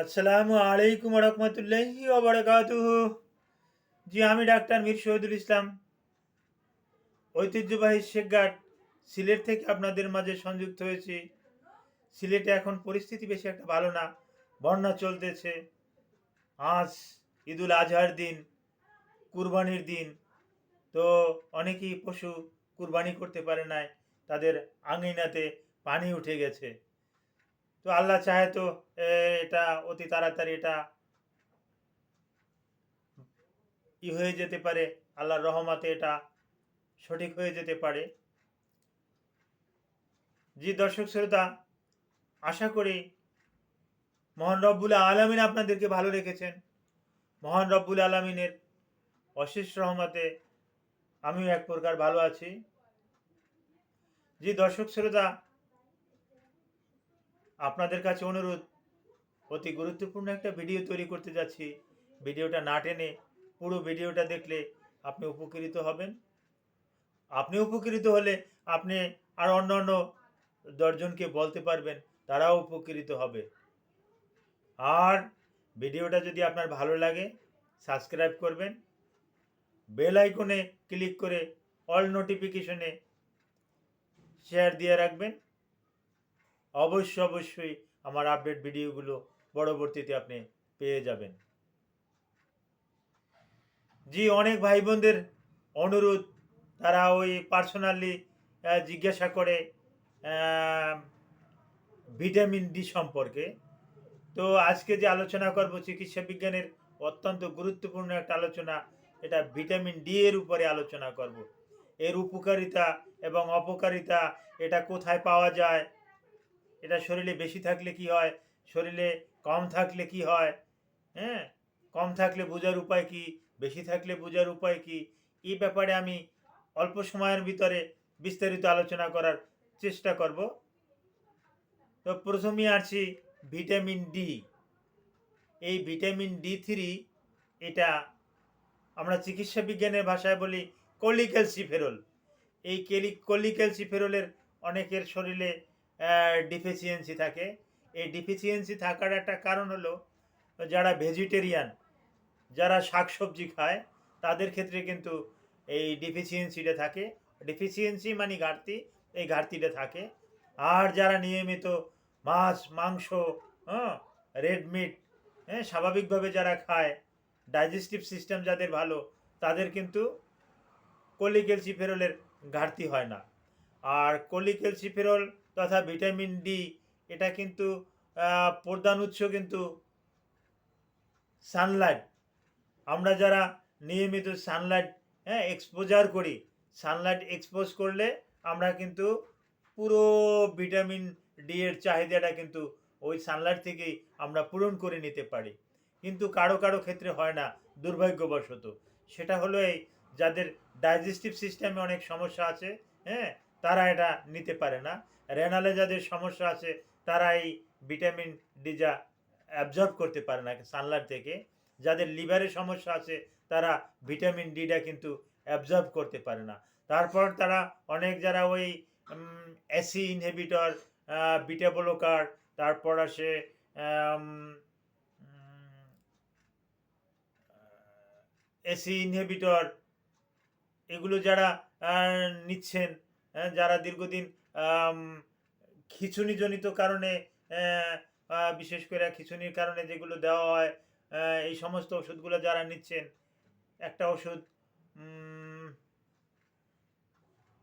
আসসালামু আলাইকুম রহমতুল্লাহি ওয়া বারাকাতুহু। জি, আমি ডাক্তার মীর শহীদুল ইসলাম, ঐতিহ্যবাহী শেখঘাট সিলেট থেকে আপনাদের মাঝে সংযুক্ত হয়েছি। সিলেটে এখন পরিস্থিতি বেশি একটা ভালো না, বন্যা চলতেছে। আজ ঈদুল আজহার দিন, কুরবানির দিন। তো অনেকেই পশু কুরবানি করতে পারে নাই, তাদের আঙিনাতে পানি উঠে গেছে। তো আল্লাহ চাহে তো এটা অতি তাড়াতাড়ি এটা হয়ে যেতে পারে, আল্লাহর রহমতে এটা সঠিক হয়ে যেতে পারে। জি দর্শক শ্রোতা, আশা করি মহান রব্বুল আলমিন আপনাদেরকে ভালো রেখেছেন। মহান রব্বুল আলমিনের অশেষ রহমতে আমিও এক প্রকার ভালো আছি। জি দর্শক শ্রোতা, আপনাদের কাছে অনুরোধ, অতি গুরুত্বপূর্ণ একটা ভিডিও তৈরি করতে যাচ্ছি। ভিডিওটা না টেনে পুরো ভিডিওটা দেখলে আপনি উপকৃত হবেন। আপনি উপকৃত হলে আপনি আর অন্য অন্য দশজনকে বলতে পারবেন, তারাও উপকৃত হবে। আর ভিডিওটা যদি আপনার ভালো লাগে, সাবস্ক্রাইব করবেন, বেল আইকনে ক্লিক করে অল নোটিফিকেশনে শেয়ার দিয়ে রাখবেন। অবশ্যই আমার আপডেট ভিডিওগুলো পরবর্তীতে আপনি পেয়ে যাবেন। জি, অনেক ভাই বোনদের অনুরোধ, তারা ওই পার্সোনালি জিজ্ঞাসা করে ভিটামিন ডি সম্পর্কে। তো আজকে যে আলোচনা করব চিকিৎসা বিজ্ঞানের অত্যন্ত গুরুত্বপূর্ণ একটা আলোচনা, এটা ভিটামিন ডি এর উপরে আলোচনা করব। এর উপকারিতা এবং অপকারিতা, এটা কোথায় পাওয়া যায়, এটা শরীরে বেশি থাকলে কি হয়, শরীরে কম থাকলে কি হয়, হ্যাঁ, কম থাকলে বোঝার উপায় কি, বেশি থাকলে বোঝার উপায় কি, এই ব্যাপারে আমি অল্প সময়ের ভিতরে বিস্তারিত আলোচনা করার চেষ্টা করব। তো প্রথমেই আসছি ভিটামিন ডি। এই ভিটামিন ডি3, এটা আমরা চিকিৎসা বিজ্ঞানের ভাষায় বলি কোলিক্যালসিফেরল। এই কোলিক্যালসিফেরলের অনেকের শরীরে ডিফিসিয়েন্সি থাকে। এই ডিফিসিয়েন্সি থাকার একটা কারণ হলো, যারা ভেজিটেরিয়ান, যারা শাকসবজি খায়, তাদের ক্ষেত্রে কিন্তু এই ডিফিসিয়েন্সিটা থাকে। ডিফিসিয়েন্সি মানে ঘাটতি, এই ঘাটতিটা থাকে। আর যারা নিয়মিত মাছ মাংস, হ্যাঁ, রেড মিট, হ্যাঁ, স্বাভাবিকভাবে যারা খায়, ডাইজেস্টিভ সিস্টেম যাদের ভালো, তাদের কিন্তু কোলিক্যালসিফেরলের ঘাটতি হয় না। আর কোলিক্যালসিফেরল তথা ভিটামিন ডি, এটা কিন্তু প্রধান উৎস কিন্তু সানলাইট। আমরা যারা নিয়মিত সানলাইট, হ্যাঁ, এক্সপোজার করি, সানলাইট এক্সপোজ করলে আমরা কিন্তু পুরো ভিটামিন ডি এর চাহিদাটা কিন্তু ওই সানলাইট থেকেই আমরা পূরণ করে নিতে পারি। কিন্তু কারো কারো ক্ষেত্রে হয় না, দুর্ভাগ্যবশত। সেটা হলো এই, যাদের ডাইজেস্টিভ সিস্টেমে অনেক সমস্যা আছে, হ্যাঁ, তারা এটা নিতে পারে না। রেনালে যাদের সমস্যা আছে, তারা এই ভিটামিন ডি যা অ্যাবজর্ব করতে পারে না সানলাইট থেকে। যাদের লিভারের সমস্যা আছে, তারা ভিটামিন ডিটা কিন্তু অ্যাবজর্ব করতে পারে না। তারপর তারা অনেক যারা ওই অ্যাসি ইনহিবিটর, বিটা ব্লকার, তারপর আসে অ্যাসি ইনহিবিটর, এগুলো যারা নিচ্ছেন, যারা দীর্ঘদিন খিঁচুনিজনিত কারণে, বিশেষ করে খিঁচুনির কারণে যেগুলো দেওয়া হয়, এই সমস্ত ওষুধগুলো যারা নিচ্ছেন, একটা ওষুধ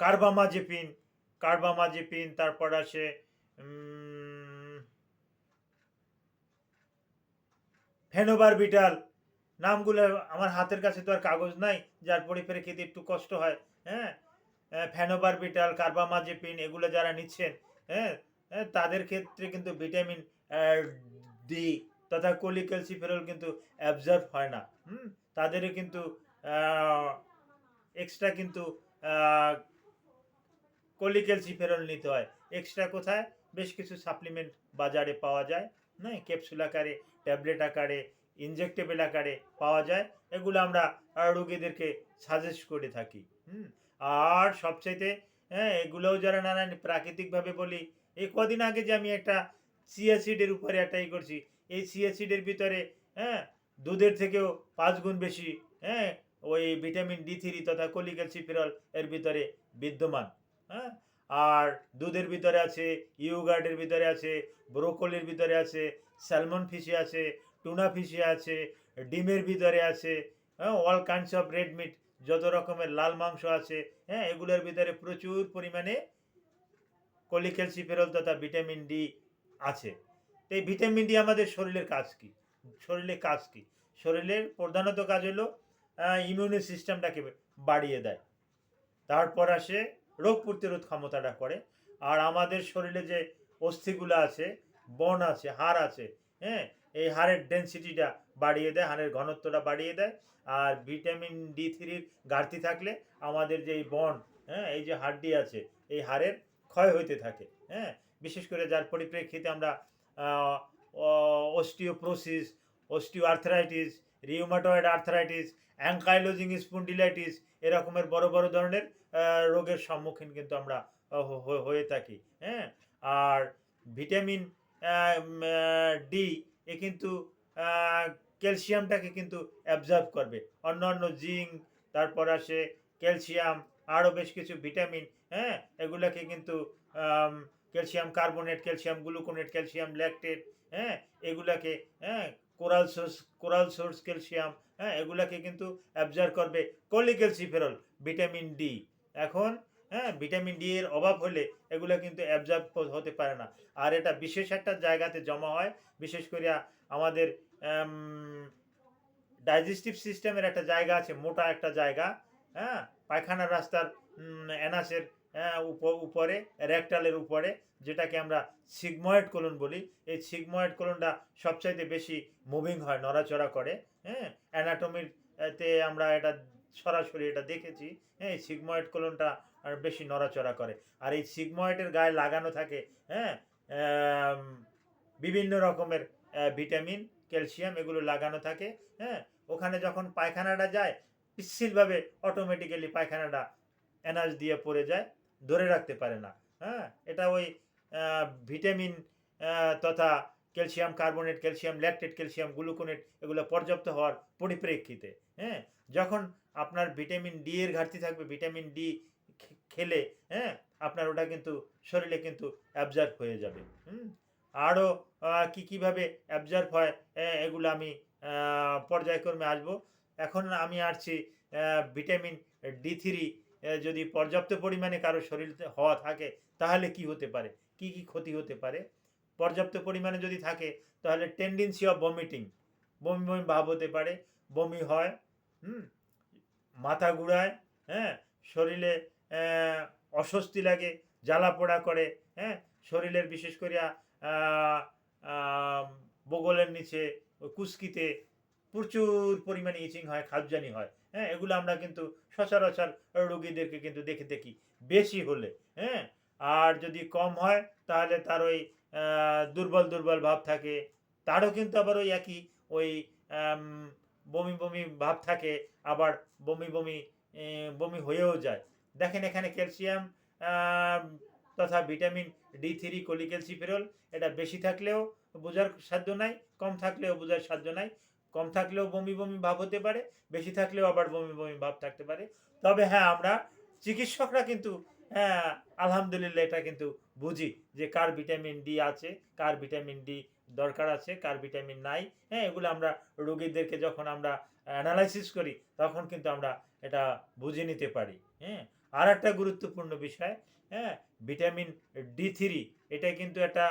কার্বামাজেপিন, তারপর আসে ফেনোবারবিটাল। নামগুলো আমার হাতের কাছে তো আর কাগজ নাই, যার পরিপ্রেক্ষিতে একটু কষ্ট হয়। হ্যাঁ, ফেনোবারবিটাল, কার্বামাজেপিন, এগুলো যারা নিচ্ছেন, হ্যাঁ, তাদের ক্ষেত্রে কিন্তু ভিটামিন ডি তথা কোলিক্যালসিফেরল কিন্তু অ্যাবজর্ব হয় না। তাদেরও কিন্তু এক্সট্রা কিন্তু কোলিক্যালসিফেরল নিতে হয়। এক্সট্রা কোথায়? বেশ কিছু সাপ্লিমেন্ট বাজারে পাওয়া যায়, হ্যাঁ, ক্যাপসুল আকারে, ট্যাবলেট আকারে, ইনজেক্টেবল আকারে পাওয়া যায়। এগুলো আমরা রোগীদেরকে সাজেস্ট করে থাকি। আর সবচাইতে, হ্যাঁ, এগুলোও যারা নানান প্রাকৃতিকভাবে বলি, এই কদিন আগে যে আমি একটা চিয়া সিডের উপরে একটা করছি, এই সি অ্যাসিডের ভিতরে হ্যাঁ দুধের থেকেও 5 গুণ বেশি হ্যাঁ ওই ভিটামিন ডি3 তথা কোলিক্যালসিফেরল এর ভিতরে বিদ্যমান। হ্যাঁ আর দুধের ভিতরে আছে, ইয়োগার্টের ভিতরে আছে, ব্রোকলির ভিতরে আছে, স্যালমন ফিশে আছে, টুনা ফিশে আছে, ডিমের ভিতরে আছে, হ্যাঁ all kinds of red meat, যত রকমের লাল মাংস আছে, হ্যাঁ এগুলোর ভিতরে প্রচুর পরিমাণে কোলিক্যালসিফেরল তথা ভিটামিন ডি আছে। তো এই ভিটামিন ডি আমাদের শরীরের কাজ কি? শরীরের কাজ কি? শরীরের প্রধানত কাজ হলো ইমিউনি সিস্টেমটাকে বাড়িয়ে দেয়। তারপর আসে রোগ প্রতিরোধ ক্ষমতাটা করে। আর আমাদের শরীরে যে অস্থিগুলো আছে, বন আছে, হাড় আছে, হ্যাঁ এই হাড়ের ডেন্সিটিটা বাড়িয়ে দেয়, হাড়ের ঘনত্বটা বাড়িয়ে দেয়। আর ভিটামিন ডি3 ঘাটতি থাকলে আমাদের যে এই বন, হ্যাঁ এই যে হাড্ডি আছে, এই হাড়ের ক্ষয় হইতে থাকে। হ্যাঁ বিশেষ করে যার পরিপ্রেক্ষিতে আমরা osteoporosis, osteo arthritis, rheumatoid arthritis, ankylosing spondylitis এরকমের বড় বড় ধরনের রোগের সম্মুখীন কিন্তু আমরা হয়ে থাকি। হ্যাঁ আর ভিটামিন ডি এ কিন্তু ক্যালসিয়ামটাকে কিন্তু অ্যাবজর্ব করবে। অন্য অন্য জিঙ্ক, তারপর আসে ক্যালসিয়াম, আরও বেশ কিছু ভিটামিন, হ্যাঁ এগুলাকে কিন্তু calcium carbonate, calcium gluconate, calcium lactate, হ্যাঁ এগুলাকে, হ্যাঁ কোরাল সোর্স ক্যালসিয়াম, হ্যাঁ এগুলাকে কিন্তু অ্যাবজর্ব করবে কোলিক্যালসিফেরল ভিটামিন ডি। এখন হ্যাঁ ভিটামিন ডি এর অভাব হলে এগুলো কিন্তু অ্যাবজর্ব হতে পারে না। আর এটা বিশেষ একটা জায়গাতে জমা হয়, বিশেষ করে আমাদের ডাইজেস্টিভ সিস্টেমের একটা জায়গা আছে, মোটা একটা জায়গা, হ্যাঁ পায়খানার রাস্তার অ্যানাসের উপরে, রেকটালের উপরে, যেটাকে আমরা সিগময়েড কোলন বলি। এই সিগময়েড কোলনটা সবচাইতে বেশি মুভিং হয়, নড়াচড়া করে। হ্যাঁ অ্যানাটমির তে আমরা এটা সরাসরি এটা দেখেছি। হ্যাঁ এই সিগময়েড কোলনটা বেশি নড়াচড়া করে। আর এই সিগময়েডের গায়ে লাগানো থাকে হ্যাঁ বিভিন্ন রকমের ভিটামিন, ক্যালসিয়াম এগুলো লাগানো থাকে। হ্যাঁ ওখানে যখন পায়খানাটা যায়, পিচ্ছিলভাবে অটোমেটিক্যালি পায়খানাটা অ্যানাস দিয়ে পড়ে যায়, ধরে রাখতে পারে না। হ্যাঁ এটা ওই ভিটামিন তথা calcium carbonate, calcium lactate, calcium gluconate এগুলো পর্যাপ্ত হওয়ার পরিপ্রেক্ষিতে, হ্যাঁ যখন আপনার ভিটামিন ডি এর ঘাটতি থাকবে, ভিটামিন ডি খেলে হ্যাঁ আপনার ওটা কিন্তু শরীরে কিন্তু অ্যাবজর্ব হয়ে যাবে। আরও কীভাবে অ্যাবজর্ব হয় এগুলো আমি পর্যায়ক্রমে আসবো। এখন আমি আসছি ভিটামিন ডি3 যদি পর্যাপ্ত পরিমাণে কারো শরীরে হওয়া থাকে তাহলে কি হতে পারে, কি কি ক্ষতি হতে পারে। পর্যাপ্ত পরিমাণে যদি থাকে তাহলে টেন্ডেন্সি অফ ভমিটিং, বমি বমি ভাব হতে পারে, বমি হয়, মাথা ঘুরায়, হ্যাঁ শরীরে অস্বস্তি লাগে, জ্বালা পোড়া করে, হ্যাঁ শরীরের বিশেষ করিয়া বগলের নিচে কুস্কিতে প্রচুর পরিমাণে ইচিং হয়, খাবজানি হয়। হ্যাঁ এগুলো আমরা কিন্তু সচরাচর রোগীদেরকে কিন্তু দেখে দেখি বেশি হলে। হ্যাঁ আর যদি কম হয় তাহলে তার ওই দুর্বল দুর্বল ভাব থাকে, তারও কিন্তু আবার ওই একই ওই বমি বমি ভাব থাকে, আবার বমি বমি বমি হয়েও যায়। দেখেন এখানে ক্যালসিয়াম তথা ভিটামিন ডি3 কোলিক্যালসিফেরল এটা বেশি থাকলেও বোঝার সাধ্য নাই, কম থাকলেও বোঝার সাধ্য নাই। কম থাকলেও বমি বমি ভাব হতে পারে, বেশি থাকলেও আবার বমি বমি ভাব থাকতে পারে। তবে হ্যাঁ আমরা চিকিৎসকরা কিন্তু হ্যাঁ আলহামদুলিল্লাহ এটা কিন্তু বুঝি যে কার ভিটামিন ডি আছে, কার ভিটামিন ডি দরকার আছে, কার ভিটামিন নাই। হ্যাঁ এগুলো আমরা রোগীদেরকে যখন আমরা অ্যানালাইসিস করি তখন কিন্তু আমরা এটা বুঝে নিতে পারি। হ্যাঁ আর একটা গুরুত্বপূর্ণ বিষয়, হ্যাঁ ভিটামিন ডি3 এটা কিন্তু একটা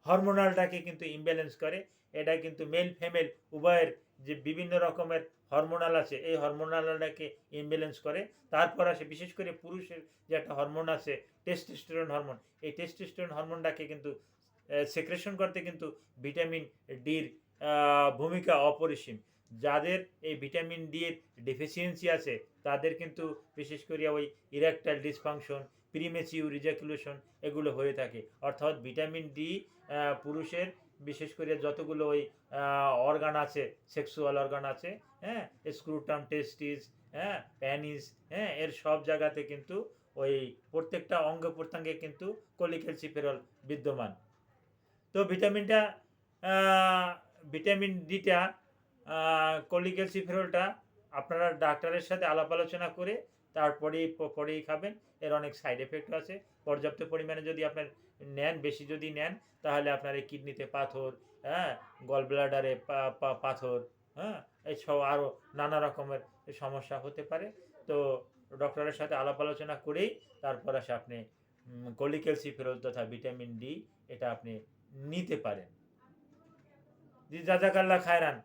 হরমোনালটাকে কিন্তু ইমব্যালেন্স করে। এটা কিন্তু মেল ফিমেল উভয়ের যে বিভিন্ন রকমের হরমোনাল আছে এই হরমোনালটাকে ইমব্যালেন্স করে। তারপর আসে বিশেষ করে পুরুষের যে একটা হরমোন আছে টেস্টোস্টেরন হরমোন, এই টেস্টোস্টেরন হরমোনটাকে কিন্তু সেক্রেশন করতে কিন্তু ভিটামিন ডির ভূমিকা অপরিসীম। যাদের এই ভিটামিন ডি এর ডেফিসিয়েন্সি আছে তাদের কিন্তু বিশেষ করে ওই ইরেকটাইল ডিসফাংশন, প্রিমেচিউর ইজাকুলেশন এগুলো হয়ে থাকে। অর্থাৎ ভিটামিন ডি পুরুষের বিশেষ করে যতগুলো ওই অর্গান আছে, সেক্সুয়াল অর্গান আছে, হ্যাঁ স্ক্রুটাম, টেস্টিস, হ্যাঁ প্যানিস, হ্যাঁ এর সব জায়গাতে কিন্তু ওই প্রত্যেকটা অঙ্গ প্রত্যঙ্গে কিন্তু কোলিক্যালসিফেরল বিদ্যমান। তো ভিটামিনটা ভিটামিন ডিটা কোলিক্যালসিফেরলটা আপনারা ডাক্তারের সাথে আলাপ আলোচনা করে পরেই খাবেন। এর অনেক সাইড এফেক্টও আছে। পর্যাপ্ত পরিমাণে যদি আপনার নেন, বেশি যদি নেন, তাহলে আপনার এই কিডনিতে পাথর, হ্যাঁ, গল ব্লাডারে পাথর, হ্যাঁ, এইসব আরও নানা রকমের সমস্যা হতে পারে। তো ডক্টরের সাথে আলাপ আলোচনা করেই তারপর আসে আপনি কোলিক্যালসিফেরল তথা ভিটামিন ডি এটা আপনি নিতে পারেন। জি, জাজাকাল্লাহ খায়রান।